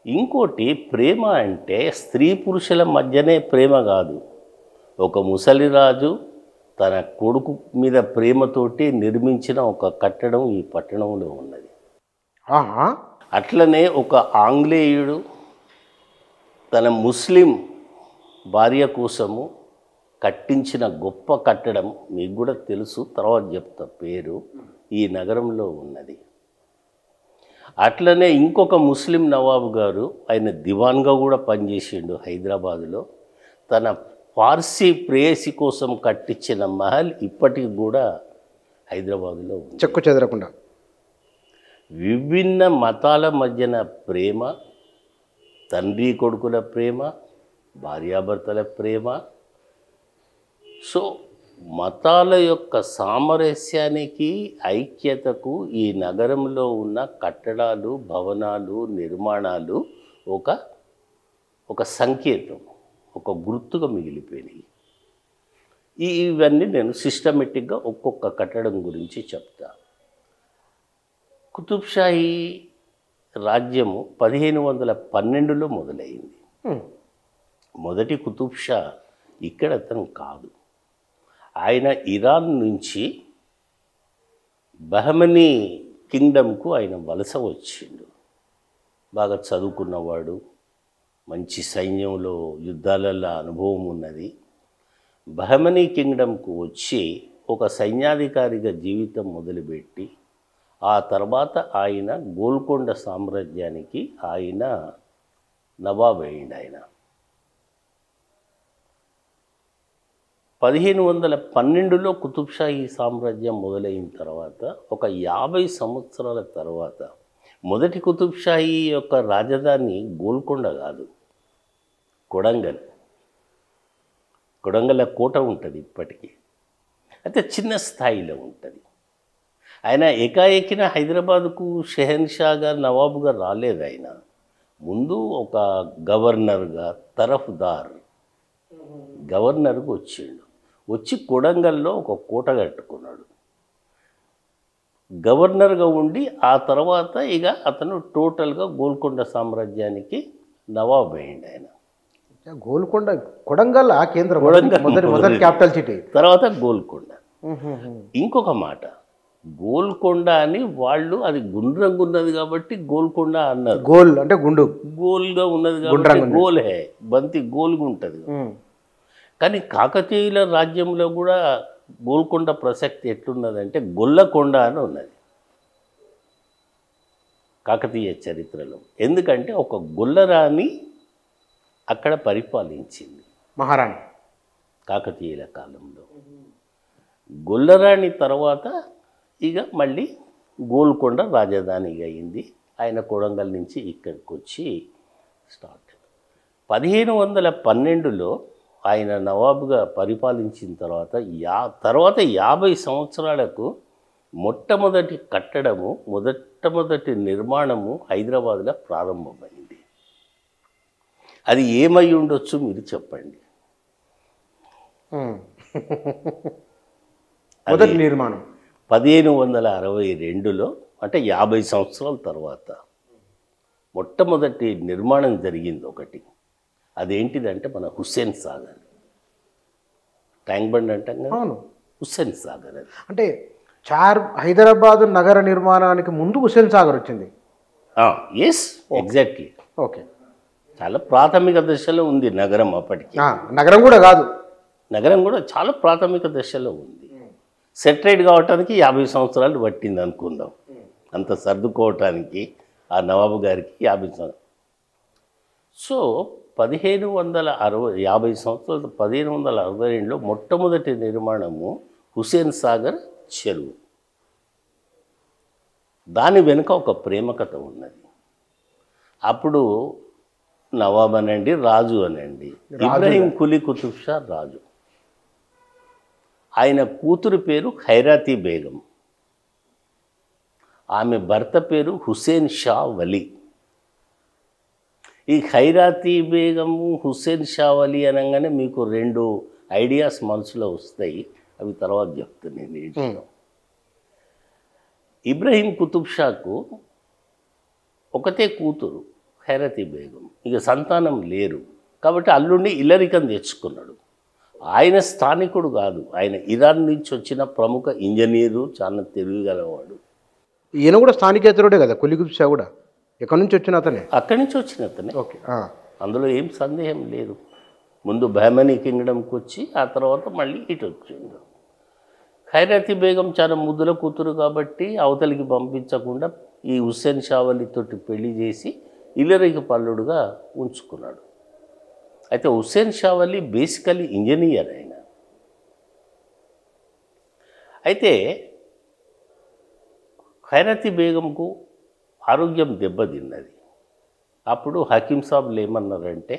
ఇంకోటి ప్రేమ అంటే స్త్రీ పురుషుల మధ్యనే ప్రేమ కాదు. ఒక ముసలిరాజు తన కొడుకు మీద ప్రేమతోటి నిర్మించిన ఒక కట్టడం ఈ పట్టణంలో ఉన్నది. ఆహా! అట్లనే ఒక ఆంగ్లేయుడు తన ముస్లిం భార్య కోసము కట్టించిన గొప్ప కట్టడం మీకు కూడా తెలుసు, తర్వాత చెప్తా పేరు, ఈ నగరంలో ఉన్నది. అట్లనే ఇంకొక ముస్లిం నవాబు గారు, ఆయన దివాన్గా కూడా పనిచేసిండు హైదరాబాదులో, తన పార్సీ ప్రేయసి కోసం కట్టించిన మహల్ ఇప్పటికి కూడా హైదరాబాదులో ఉంది. చెక్కు చెదరకుండా విభిన్న మతాల మధ్యన ప్రేమ, తండ్రి కొడుకుల ప్రేమ, భార్యాభర్తల ప్రేమ. సో మతాల యొక్క సామరస్యానికి, ఐక్యతకు ఈ నగరంలో ఉన్న కట్టడాలు, భవనాలు, నిర్మాణాలు ఒక సంకేతం, ఒక గుర్తుగా మిగిలిపోయినాయి. ఇవన్నీ నేను సిస్టమేటిక్గా ఒక్కొక్క కట్టడం గురించి చెప్తా. కుతుబ్షాహీ రాజ్యము 1512లో మొదలైంది. మొదటి కుతుబ్షా ఇక్కడ అతను కాదు. ఆయన ఇరాన్ నుంచి బహమనీ కింగ్డమ్కు ఆయన వలస వచ్చిండు. బాగా చదువుకున్నవాడు, మంచి సైన్యంలో యుద్ధాలలో అనుభవం ఉన్నది. బహమనీ కింగ్డమ్కు వచ్చి ఒక సైన్యాధికారిగా జీవితం మొదలుపెట్టి ఆ తర్వాత ఆయన గోల్కొండ సామ్రాజ్యానికి ఆయన నవాబ్ అయిండు. ఆయన 1512లో కుతుబ్షాహీ సామ్రాజ్యం మొదలైన తర్వాత ఒక 50 సంవత్సరాల తర్వాత మొదటి కుతుబ్షాహీ యొక్క రాజధాని గోల్కొండ కాదు, కొడంగల్. కొడంగల్ కోట ఉంటుంది ఇప్పటికీ, అయితే చిన్న స్థాయిలో ఉంటుంది. ఆయన ఏకాఏకిన హైదరాబాదుకు షెహన్షాగా నవాబుగా రాలేదు. ఆయన ముందు ఒక గవర్నర్గా, తరఫ్దార్ గవర్నర్గా వచ్చిండు. వచ్చి కొడంగల్లో ఒక కోట కట్టుకున్నాడు. గవర్నర్గా ఉండి ఆ తర్వాత ఇక అతను టోటల్గా గోల్కొండ సామ్రాజ్యానికి నవాబ్ అయ్యిండు. ఆయన గోల్కొండ, కొడంగల్ ఆ కేంద్రం, మొదటి క్యాపిటల్ సిటీ, తర్వాత గోల్కొండ. ఇంకొక మాట, గోల్కొండ అని వాళ్ళు, అది గుండ్రంగా ఉన్నది కాబట్టి గోల్కొండ అన్నారు. గోల్ అంటే గుండు, గోల్గా ఉన్నది కాబట్టి గోల్ హే, బంతి గోల్గా ఉంటుంది. కానీ కాకతీయుల రాజ్యంలో కూడా గోల్కొండ ప్రసక్తి ఎట్లున్నదంటే గొల్లకొండ అని ఉన్నది కాకతీయ చరిత్రలో. ఎందుకంటే ఒక గొల్లరాణి అక్కడ పరిపాలించింది, మహారాణి, కాకతీయుల కాలంలో. గొల్లరాణి తర్వాత ఇక మళ్ళీ గోల్కొండ రాజధానిగా అయింది. ఆయన కొడంగల్ నుంచి ఇక్కడికి వచ్చి స్టార్ట్. 1512లో ఆయన నవాబుగా పరిపాలించిన తర్వాత 50 సంవత్సరాలకు మొట్టమొదటి కట్టడము, మొట్టమొదటి నిర్మాణము హైదరాబాద్లో ప్రారంభమైంది. అది ఏమై ఉండొచ్చు మీరు చెప్పండి. మొదటి నిర్మాణం 1562లో, అంటే 50 సంవత్సరాల తర్వాత మొట్టమొదటి నిర్మాణం జరిగింది ఒకటి. అదేంటిదంటే మన హుస్సేన్ సాగర్. ట్యాంక్ బండ్ అంటాం కదా, హుస్సేన్ సాగర్. అది అంటే హైదరాబాద్ నగర నిర్మాణానికి ముందు హుస్సేన్ సాగర్ వచ్చింది. Yes, exactly. ఓకే, చాలా ప్రాథమిక దశలో ఉంది నగరం అప్పటికి. నగరం కూడా కాదు, నగరం కూడా చాలా ప్రాథమిక దశలో ఉంది. సెటరేట్ కావటానికి 50 సంవత్సరాలు పట్టింది అనుకుందాం. అంత సర్దుకోవటానికి ఆ నవాబు గారికి 50 సంవత్సరాలు. సో 50 సంవత్సరాల 1562లో మొట్టమొదటి నిర్మాణము హుస్సేన్ సాగర్ చెరువు. దాని వెనుక ఒక ప్రేమ కథ ఉన్నది. అప్పుడు నవాబ్ అనండి, రాజు అనండి, ఇబ్రహీం కులీ కుతుబ్ షా రాజు. ఆయన కూతురు పేరు ఖైరాతీ బేగం, ఆమె భర్త పేరు హుస్సేన్ షా వలి. ఈ ఖైరాతీ బేగము, హుస్సేన్ షా వలి అనగానే మీకు 2 ఐడియాస్ మనసులో వస్తాయి. అవి తర్వాత చెప్తాను నేను. ఇబ్రహీం కుతుబ్ షాకు ఒకతే కూతురు ఖైరతీ బేగం. ఇక సంతానం లేరు కాబట్టి అల్లుడిని ఇల్లరికం తెచ్చుకున్నాడు. ఆయన స్థానికుడు కాదు, ఆయన ఇరాన్ నుంచి వచ్చిన ప్రముఖ ఇంజనీరు, చాలా తెలివిగలవాడు. ఈయన కూడా స్థానికేతరుడే కదా, కులీకుతుబ్ షా కూడా ఎక్కడి నుంచి వచ్చిన అతనే. అక్కడి నుంచి వచ్చిన అతనే, ఓకే. అందులో ఏం సందేహం లేదు. ముందు బహమనీ కింగ్డమ్కి వచ్చి ఆ తర్వాత మళ్ళీ ఇటు వచ్చిండు. ఖైరతీ బేగం చాలా ముద్దుల కూతురు కాబట్టి అవతలికి పంపించకుండా ఈ హుస్సేన్ షావలితోటి పెళ్లి చేసి ఇల్లరికి పల్లుడుగా ఉంచుకున్నాడు. అయితే హుస్సేన్ షావలి బేసికలీ ఇంజనీర్ ఆయన. అయితే ఖైరతీ బేగంకు ఆరోగ్యం దెబ్బతిన్నది. అప్పుడు హకీం సాబ్లు ఏమన్నారంటే,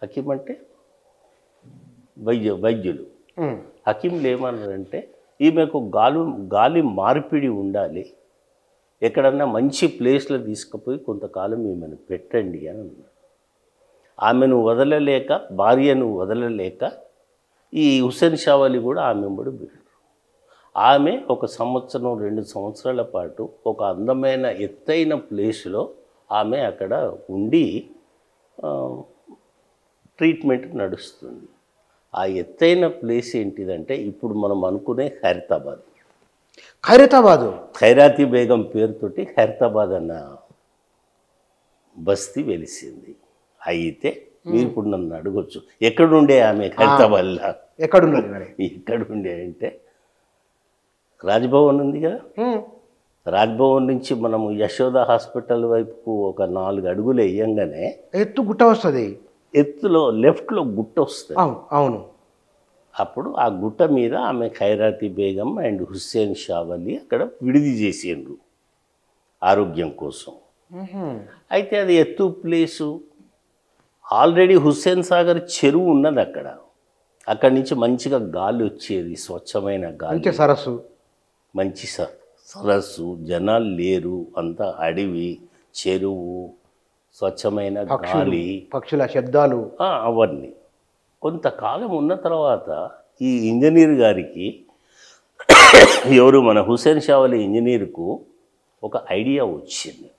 హకీం అంటే వైద్యులు, హకీంలు ఏమన్నారంటే ఈమెకు గాలి మార్పిడి ఉండాలి, ఎక్కడన్నా మంచి ప్లేస్లో తీసుకుపోయి కొంతకాలం ఈమెను పెట్టండి అని అన్నారు. ఆమెను వదలలేక, భార్యను వదలలేక ఈ హుస్సేన్ షావలి కూడా ఆమె వెంబడి పోయాడు. ఆమె 1 సంవత్సరం 2 సంవత్సరాల పాటు ఒక అందమైన ఎత్తైన ప్లేస్లో ఆమె అక్కడ ఉండి ట్రీట్మెంట్ నడుస్తుంది. ఆ ఎత్తైన ప్లేస్ ఏంటిదంటే ఇప్పుడు మనం అనుకునే ఖైరతాబాద్. ఖైరతీ బేగం పేరుతోటి ఖైరతాబాద్ అన్న బస్తీ వెలిసింది. అయితే మీరు ఇప్పుడు నన్ను అడగొచ్చు, ఎక్కడుండే ఆమె ఖైరతాబాద్లో? ఎక్కడుండే అంటే రాజ్భవన్ ఉంది కదా, రాజ్భవన్ నుంచి మనము యశోద హాస్పిటల్ వైపుకు ఒక 4 అడుగులు వేయంగానే ఎత్తు గుట్ట వస్తుంది, ఎత్తులో లెఫ్ట్లో గుట్ట వస్తుంది. అవును. అప్పుడు ఆ గుట్ట మీద ఆమె ఖైరతీ బేగం అండ్ హుస్సేన్ షావలి అక్కడ విడిది చేసిండ్రు ఆరోగ్యం కోసం. అయితే అది ఎత్తు ప్లేసు. ఆల్రెడీ హుస్సేన్ సాగర్ చెరువు ఉన్నది అక్కడ. అక్కడి నుంచి మంచిగా గాలి వచ్చేది, స్వచ్ఛమైన గాలి, మంచి సరస్సు, జనాలు లేరు, అంతా అడవి, చెరువు, స్వచ్ఛమైన గాలి, పక్షుల శబ్దాలు, అవన్నీ. కొంతకాలం ఉన్న తర్వాత ఈ ఇంజనీర్ గారికి, ఎవరు మన హుస్సేన్ షావలి ఇంజనీర్కు ఒక ఐడియా వచ్చింది.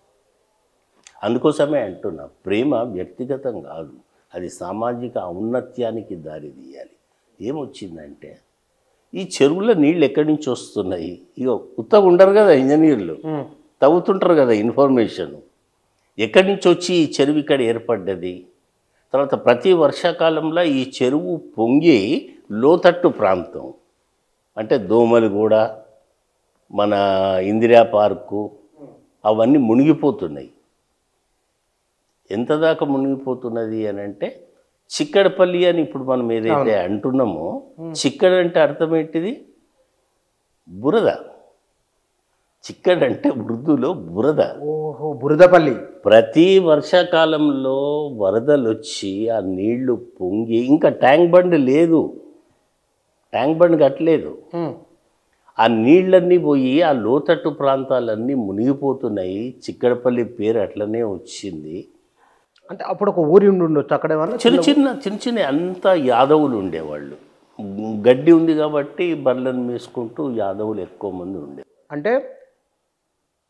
అందుకోసమే అంటున్నా, ప్రేమ వ్యక్తిగతం కాదు, అది సామాజిక ఔన్నత్యానికి దారి తీయాలి. ఏమొచ్చిందంటే ఈ చెరువులో నీళ్ళు ఎక్కడి నుంచి వస్తున్నాయి, ఇక ఉత్తగా ఉండరు కదా ఇంజనీర్లు, తవ్వుతుంటారు కదా ఇన్ఫర్మేషన్, ఎక్కడి నుంచి వచ్చి ఈ చెరువు ఇక్కడ ఏర్పడ్డది. తర్వాత ప్రతి వర్షాకాలంలో ఈ చెరువు పొంగి లోతట్టు ప్రాంతం అంటే దోమలగూడ, మన ఇందిరా పార్కు అవన్నీ మునిగిపోతున్నాయి. ఎంత దాకా మునిగిపోతున్నది అని అంటే చిక్కడపల్లి అని ఇప్పుడు మనం ఏదైతే అంటున్నామో, చిక్కడ అంటే అర్థం ఏంటిది? బురద. చిక్కడ అంటే ఉర్దూలో బురద. ఓహో, బురదపల్లి. ప్రతి వర్షాకాలంలో వరదలు వచ్చి ఆ నీళ్లు పొంగి, ఇంకా ట్యాంక్ బండ్ లేదు, ట్యాంక్ బండ్ కట్టలేదు, ఆ నీళ్ళన్నీ పోయి ఆ లోతట్టు ప్రాంతాలన్నీ మునిగిపోతున్నాయి. చిక్కడపల్లి పేరు అట్లనే వచ్చింది. అంటే అప్పుడు ఒక ఊరి ఉండొచ్చు అక్కడ, చిన్న చిన్న అంతా యాదవులు ఉండేవాళ్ళు. గడ్డి ఉంది కాబట్టి బర్లను మేసుకుంటూ యాదవులు ఎక్కువ మంది ఉండేవాళ్ళు. అంటే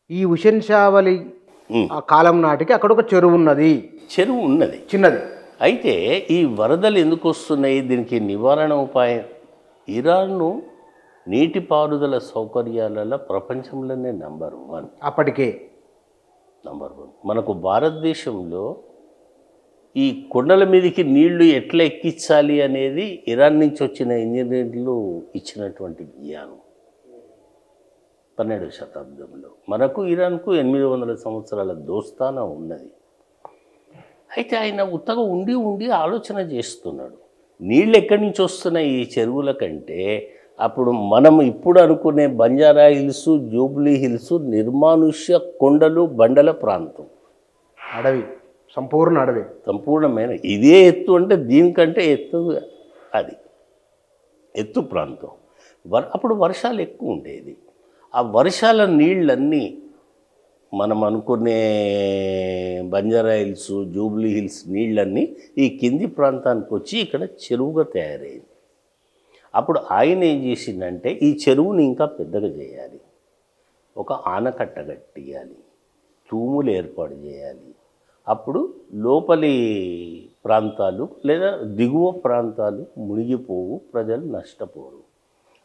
ఈ హుస్సేన్ షావలి ఆ కాలం నాటికి అక్కడ ఒక చెరువు ఉన్నది, చిన్నది. అయితే ఈ వరదలు ఎందుకు వస్తున్నాయి, దీనికి నివారణ ఉపాయం, ఇరాన్ను నీటిపారుదల సౌకర్యాలలో ప్రపంచంలోనే నంబర్ 1. అప్పటికే నంబర్ 1. మనకు భారతదేశంలో ఈ కొండల మీదకి నీళ్లు ఎట్లా ఎక్కించాలి అనేది ఇరాన్ నుంచి వచ్చిన ఇంజనీర్లు ఇచ్చినటువంటి జ్ఞానం 12వ శతాబ్దంలో. మనకు ఇరాన్కు 800 సంవత్సరాల దోస్తానా ఉన్నది. అయితే ఆయన ఉత్తగా ఉండి ఆలోచన చేస్తున్నాడు, నీళ్ళు ఎక్కడి నుంచి వస్తున్నాయి ఈ చెరువుల కంటే, అప్పుడు మనం ఇప్పుడు అనుకునే బంజారా హిల్స్, జూబ్లీ హిల్స్ నిర్మానుష్య కొండలు, బండల ప్రాంతం, అడవి, సంపూర్ణమైన ఇదే ఎత్తు అంటే దీనికంటే ఎత్తు, అది ఎత్తు ప్రాంతం. అప్పుడు వర్షాలు ఎక్కువ ఉండేది. ఆ వర్షాల నీళ్ళన్నీ మనం అనుకునే బంజారా హిల్స్, జూబ్లీ హిల్స్ నీళ్ళన్నీ ఈ కింది ప్రాంతానికి వచ్చి ఇక్కడ చెరువుగా తయారైంది. అప్పుడు ఆయన ఏం చేసిందంటే ఈ చెరువుని ఇంకా పెద్దగా చేయాలి, ఒక ఆనకట్ట కట్టియాలి, తూములు ఏర్పాటు చేయాలి, అప్పుడు లోపలి ప్రాంతాలు లేదా దిగువ ప్రాంతాలు మునిగిపోవు, ప్రజలు నష్టపోరు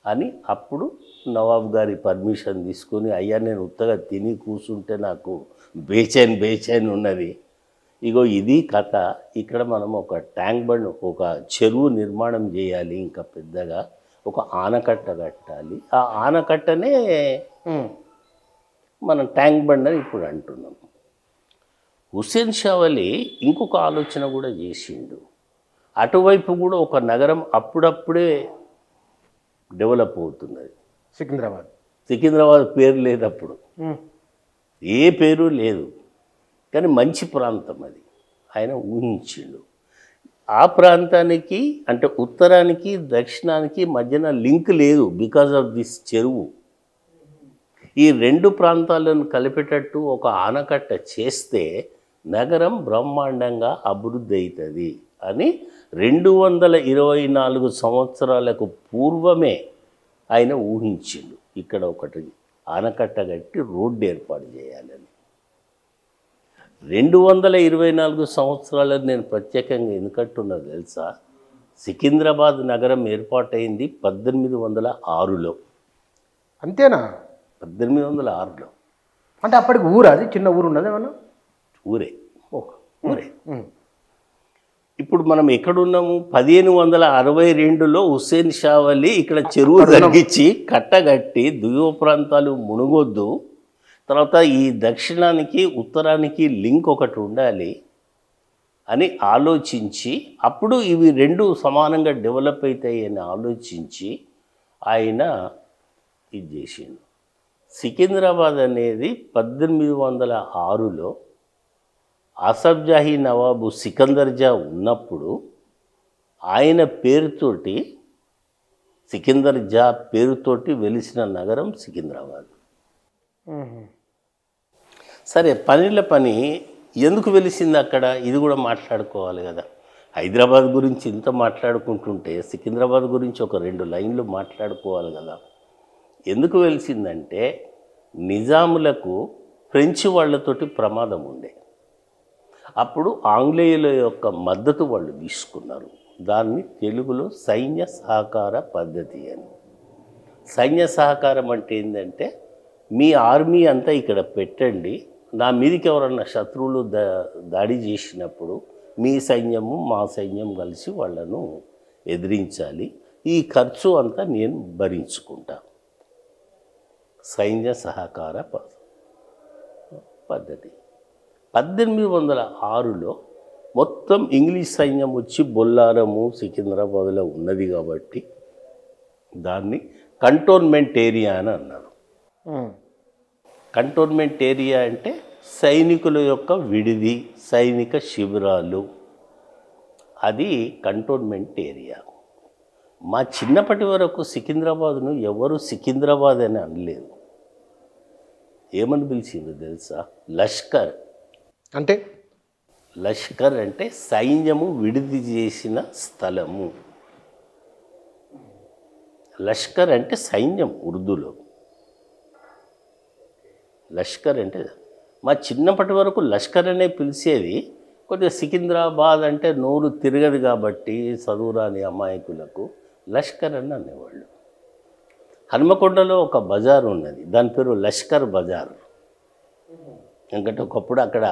అని అప్పుడు నవాబ్ గారి పర్మిషన్ తీసుకొని, అయ్యా నేను ఉత్తగా తిని కూర్చుంటే నాకు బేచైన్ ఉన్నది, ఇగో ఇది కథ, ఇక్కడ మనం ఒక ట్యాంక్ బండ్, ఒక చెరువు నిర్మాణం చేయాలి, ఇంకా పెద్దగా ఒక ఆనకట్ట కట్టాలి, ఆ ఆనకట్టనే మనం ట్యాంక్ బండ్ అని ఇప్పుడు అంటున్నాం. హుస్సేన్ షా వలి ఇంకొక ఆలోచన కూడా చేసిండు. అటువైపు కూడా ఒక నగరం అప్పుడప్పుడే డెవలప్ అవుతున్నది. సికింద్రాబాద్ పేరు లేదు అప్పుడు, ఏ పేరు లేదు, కానీ మంచి ప్రాంతం అది ఆయన ఊహించిండు. ఆ ప్రాంతానికి అంటే ఉత్తరానికి దక్షిణానికి మధ్యన లింక్ లేదు బికాజ్ ఆఫ్ దిస్ చెరువు. ఈ రెండు ప్రాంతాలను కలిపేటట్టు ఒక ఆనకట్ట చేస్తే నగరం బ్రహ్మాండంగా అభివృద్ధి అవుతుంది అని 224 సంవత్సరాలకు పూర్వమే ఆయన ఊహించిండు. ఇక్కడ ఒకటి ఆనకట్ట కట్టి రోడ్డు ఏర్పాటు చేయాలని. 224 సంవత్సరాలను నేను ప్రత్యేకంగా ఎందుకంటున్నా తెలుసా? సికింద్రాబాద్ నగరం ఏర్పాటైంది 1806లో. అంతేనా? 1806లో. అంటే అప్పటికి ఊరు, అది చిన్న ఊరు ఉన్నది ఏమన్నా? ఊరే. ఇప్పుడు మనం ఎక్కడున్నాము? 1562లో హుస్సేన్ షా వలి ఇక్కడ చెరువు తగ్గించి కట్టగట్టి దిగువ ప్రాంతాలు మునుగొద్దు, తర్వాత ఈ దక్షిణానికి ఉత్తరానికి లింక్ ఒకటి ఉండాలి అని ఆలోచించి, అప్పుడు ఇవి రెండు సమానంగా డెవలప్ అవుతాయి అని ఆలోచించి ఆయన ఇది చేసిండు. సికింద్రాబాద్ అనేది 1806లో ఆసఫ్జాహీ నవాబు సికందర్ జా ఉన్నప్పుడు ఆయన పేరుతోటి, సికిందర్ జా పేరుతోటి వెలిసిన నగరం సికింద్రాబాద్. సరే, పని ఎందుకు వెలిసింది అక్కడ, ఇది కూడా మాట్లాడుకోవాలి కదా. హైదరాబాద్ గురించి ఇంత మాట్లాడుకుంటుంటే సికింద్రాబాద్ గురించి ఒక 2 లైన్లు మాట్లాడుకోవాలి కదా. ఎందుకు వెలిసిందంటే నిజాములకు ఫ్రెంచ్ వాళ్ళతోటి ప్రమాదం ఉండే. అప్పుడు ఆంగ్లేయుల యొక్క మద్దతు వాళ్ళు తీసుకున్నారు. దాన్ని తెలుగులో సైన్య సహకార పద్ధతి అని. సైన్య సహకారం అంటే ఏంటంటే, మీ ఆర్మీ అంతా ఇక్కడ పెట్టండి, నా మీదకి ఎవరన్నా శత్రువులు దాడి చేసినప్పుడు మీ సైన్యము మా సైన్యం కలిసి వాళ్ళను ఎదిరించాలి, ఈ ఖర్చు అంతా నేను భరించుకుంటా. సైన్య సహకార పద్ధతి. 1806లో మొత్తం ఇంగ్లీష్ సైన్యం వచ్చి బొల్లారము సికింద్రాబాద్లో ఉన్నది కాబట్టి దాన్ని కంటోన్మెంట్ ఏరియా అని అన్నారు. కంటోన్మెంట్ ఏరియా అంటే సైనికుల యొక్క విడిది, సైనిక శిబిరాలు, అది కంటోన్మెంట్ ఏరియా. మా చిన్నప్పటి వరకు సికింద్రాబాద్ను ఎవరు సికింద్రాబాద్ అని అనలేదు. ఏమని పిలిచిందో తెలుసా? లష్కర్. అంటే లష్కర్ అంటే సైన్యము విడిది చేసిన స్థలము. లష్కర్ అంటే సైన్యం ఉర్దూలో. లష్కర్ అంటే మా చిన్నప్పటి వరకు లష్కర్ అనే పిలిచేది. కొద్దిగా సికింద్రాబాద్ అంటే నోరు తిరగదు కాబట్టి చదువురాని అమాయకులకు లష్కర్ అని అనేవాళ్ళు. హన్మకొండలో ఒక బజార్ ఉన్నది, దాని పేరు లష్కర్ బజార్. ఎందుకంటే ఒకప్పుడు అక్కడ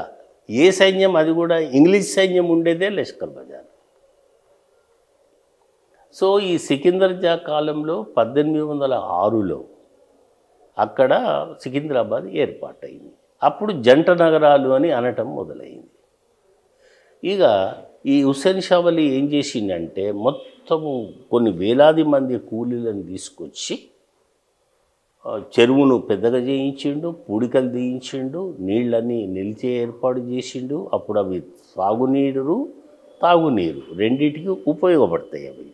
ఏ సైన్యం, అది కూడా ఇంగ్లీష్ సైన్యం ఉండేదే లష్కర్ బజార్. సో ఈ సికిందర్ జా కాలంలో 1806లో అక్కడ సికింద్రాబాద్ ఏర్పాటైంది. అప్పుడు జంట నగరాలు అని అనటం మొదలైంది. ఇక ఈ హుస్సేన్ షా వలి ఏం చేసిందంటే మొత్తము కొన్ని వేలాది మంది కూలీలను తీసుకొచ్చి చెరువును పెద్దగా చేయించిండు, పూడికలు తీయించిండు, నీళ్ళన్నీ నిలిచే ఏర్పాటు చేసిండు. అప్పుడు అవి సాగునీరు తాగునీరు రెండింటికి ఉపయోగపడతాయి అవి.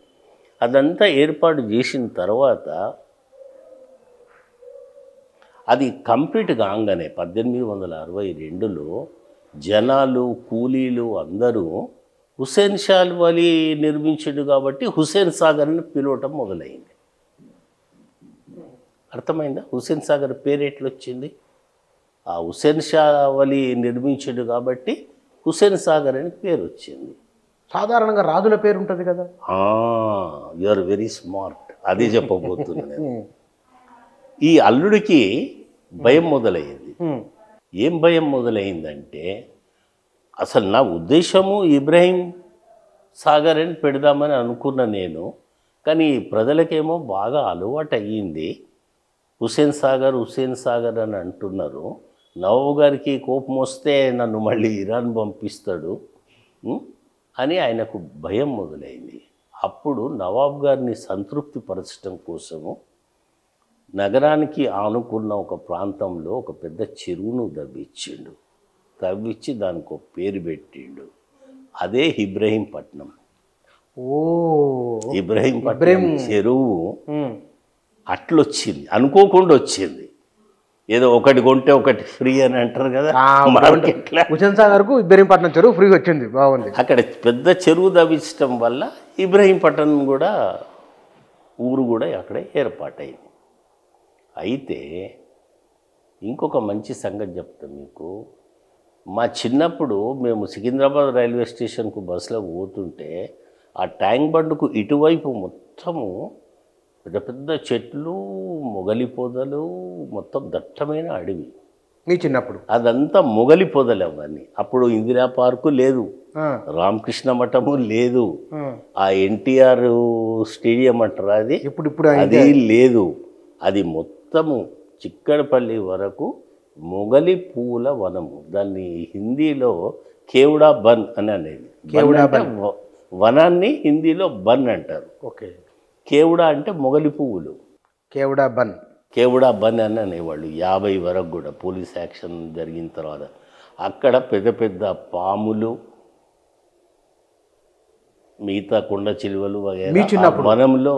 అదంతా ఏర్పాటు చేసిన తర్వాత అది కంప్లీట్ కాగానే 1862లో జనాలు కూలీలు అందరూ హుస్సేన్ షా వలి నిర్మించాడు కాబట్టి హుస్సేన్ సాగర్ని పిలవటం మొదలైంది. అర్థమైందా? హుస్సేన్ సాగర్ పేరు ఎట్లొచ్చింది? ఆ హుస్సేన్ షా వలి నిర్మించాడు కాబట్టి హుస్సేన్ సాగర్ అని పేరు వచ్చింది. సాధారణంగా రాజుల పేరు ఉంటుంది కదా. యు ఆర్ వెరీ స్మార్ట్, అది చెప్పబోతున్నాను నేను. ఈ అల్లుడికి భయం మొదలయ్యింది. ఏం భయం మొదలైందంటే, అసలు నా ఉద్దేశము ఇబ్రాహీం సాగర్ అని పెడదామని అనుకున్న నేను, కానీ ప్రజలకేమో బాగా అలవాటు అయ్యింది. హుస్సేన్ సాగర్ అని అంటున్నారు. నవాబు గారికి కోపం వస్తే నన్ను మళ్ళీ ఇరాన్ పంపిస్తాడు అని ఆయనకు భయం మొదలైంది. అప్పుడు నవాబు గారిని సంతృప్తి పరచడం కోసము నగరానికి ఆనుకున్న ఒక ప్రాంతంలో ఒక పెద్ద చెరువును తవ్వించి దానికి ఒక పేరు పెట్టిండు. అదే ఇబ్రహీంపట్నం. ఇబ్రహీంపట్నం చెరువు అట్లొచ్చింది, అనుకోకుండా వచ్చింది. ఏదో ఒకటి కొంటే ఒకటి ఫ్రీ అని అంటారు కదా, హుస్సేన్ సాగర్కు ఇబ్రహీంపట్నం చెరువు ఫ్రీ వచ్చింది. బాగుంది. అక్కడ పెద్ద చెరువు తవ్వించడం వల్ల ఇబ్రహీంపట్నం కూడా ఊరు కూడా అక్కడే ఏర్పాటైంది. అయితే ఇంకొక మంచి సంగతి చెప్తాను మీకు. మా చిన్నప్పుడు మేము సికింద్రాబాద్ రైల్వే స్టేషన్కు బస్సులో పోతుంటే ఆ ట్యాంక్ బండ్కు ఇటువైపు మొత్తము పెద్ద పెద్ద చెట్లు, మొగలి పొదలు, మొత్తం దట్టమైన అడవి. మీ చిన్నప్పుడు అదంతా మొగలి పొదలు అవన్నీ. అప్పుడు ఇందిరా పార్కు లేదు, రామకృష్ణ మఠము లేదు, ఆ ఎన్టీఆర్ స్టేడియం అంటారు అది అది లేదు. అది మొత్తము చిక్కడపల్లి వరకు మొగలి పూల వనము. దాన్ని హిందీలో కేవడా బన్ అని అనేది. వనాన్ని హిందీలో బన్ అంటారు. ఓకే. కేవడా అంటే మొగలి పువ్వులు, కేవడా బన్ అని అనేవాళ్ళు. 50 వరకు కూడా పోలీస్ యాక్షన్ జరిగిన తర్వాత అక్కడ పెద్ద పెద్ద పాములు, మిగతా కొండ చిలువలు వనంలో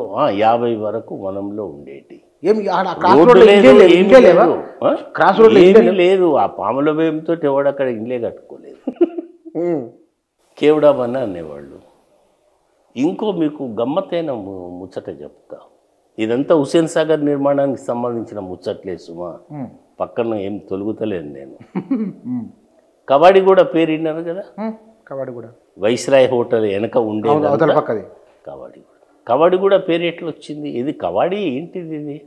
50 వరకు వనంలో ఉండేటి. ఏమీ లేదు. ఆ పాముల భయంతో ఎవడు అక్కడ ఇండ్లే కట్టుకోలేదు. కేవడా బన్ అనేవాళ్ళు. ఇంకో మీకు గమ్మత్తైన ముచ్చట చెప్తా. ఇదంతా హుస్సేన్ సాగర్ నిర్మాణానికి సంబంధించిన ముచ్చట్లే సుమా, పక్కన ఏం తొలుగుతలేను నేను. కవాడి కూడా పేరు విన్నారు కదా. వైస్రాయ్ హోటల్ వెనక ఉండే కవాడి కూడా పేరు ఎట్లా వచ్చింది? ఇది కవాడి ఏంటిది? ఇది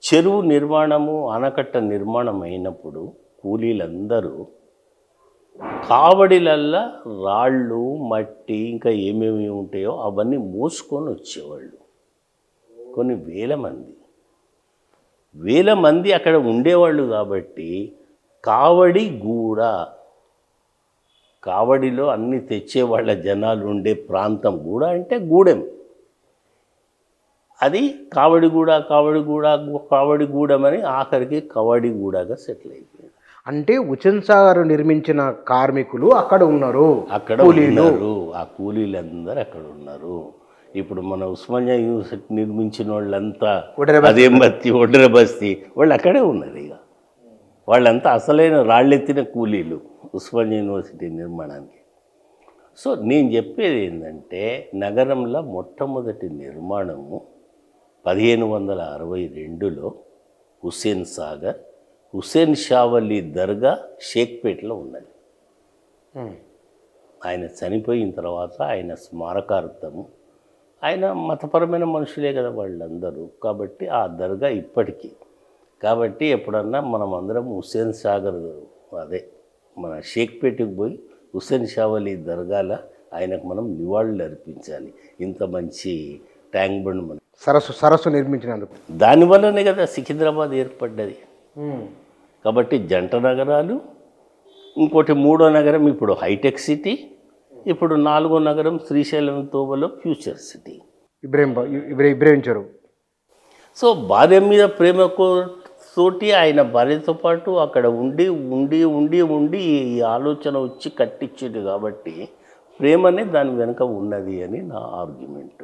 చెరువు నిర్మాణము, ఆనకట్ట నిర్మాణం అయినప్పుడు కూలీలందరూ కావడిలల్లా రాళ్ళు, మట్టి, ఇంకా ఏమేమి ఉంటాయో అవన్నీ మోసుకొని వచ్చేవాళ్ళు. కొన్ని వేల మంది అక్కడ ఉండేవాళ్ళు. కాబట్టి కావడిలో అన్ని తెచ్చేవాళ్ళ జనాలు ఉండే ప్రాంతం గూడ అంటే గూడెం. అది కావడిగూడెం అని ఆఖరికి కవాడిగూడగా సెటిల్ అయిపోయింది. అంటే హుస్సేన్ సాగర్ నిర్మించిన కార్మికులు అక్కడ ఉన్నారు. ఆ కూలీలందరూ అక్కడ ఉన్నారు. ఇప్పుడు మన ఉస్మానియా యూనివర్సిటీ నిర్మించిన వాళ్ళంతా ఒడ్ర బస్తీ వాళ్ళు అక్కడే ఉన్నారు. ఇక వాళ్ళంతా అసలైన రాళ్ళెత్తిన కూలీలు ఉస్మానియా యూనివర్సిటీ నిర్మాణానికి. సో నేను చెప్పేది ఏంటంటే, నగరంలో మొట్టమొదటి నిర్మాణము 1562లో హుస్సేన్ సాగర్, హుస్సేన్ షావలి దర్గా షేక్పేటలో ఉన్నది. ఆయన చనిపోయిన తర్వాత ఆయన స్మారకార్థము, ఆయన మతపరమైన మనుషులే కదా వాళ్ళందరూ, కాబట్టి ఆ దర్గా ఇప్పటికీ. కాబట్టి ఎప్పుడన్నా మనం అందరం హుస్సేన్ సాగర్ అదే మన షేక్పేటకు పోయి హుస్సేన్ షావలి దర్గాల ఆయనకు మనం నివాళులు అర్పించాలి. ఇంత మంచి ట్యాంక్ బండ్ మనం సరస్సు నిర్మించినందుకు దానివల్లనే కదా సికింద్రాబాద్ ఏర్పడ్డది. కాబట్టి జంట నగరాలు, ఇంకోటి మూడో నగరం ఇప్పుడు హైటెక్ సిటీ, ఇప్పుడు 4వ నగరం శ్రీశైలం తోవలో ఫ్యూచర్ సిటీ ఇబ్రహీం చెరువు. సో భార్య మీద ప్రేమతోటి ఆయన భార్యతో పాటు అక్కడ ఉండి ఉండి ఉండి ఉండి ఈ ఆలోచన వచ్చి కట్టించేది. కాబట్టి ప్రేమనే దాని వెనుక ఉన్నది అని నా ఆర్గ్యుమెంట్.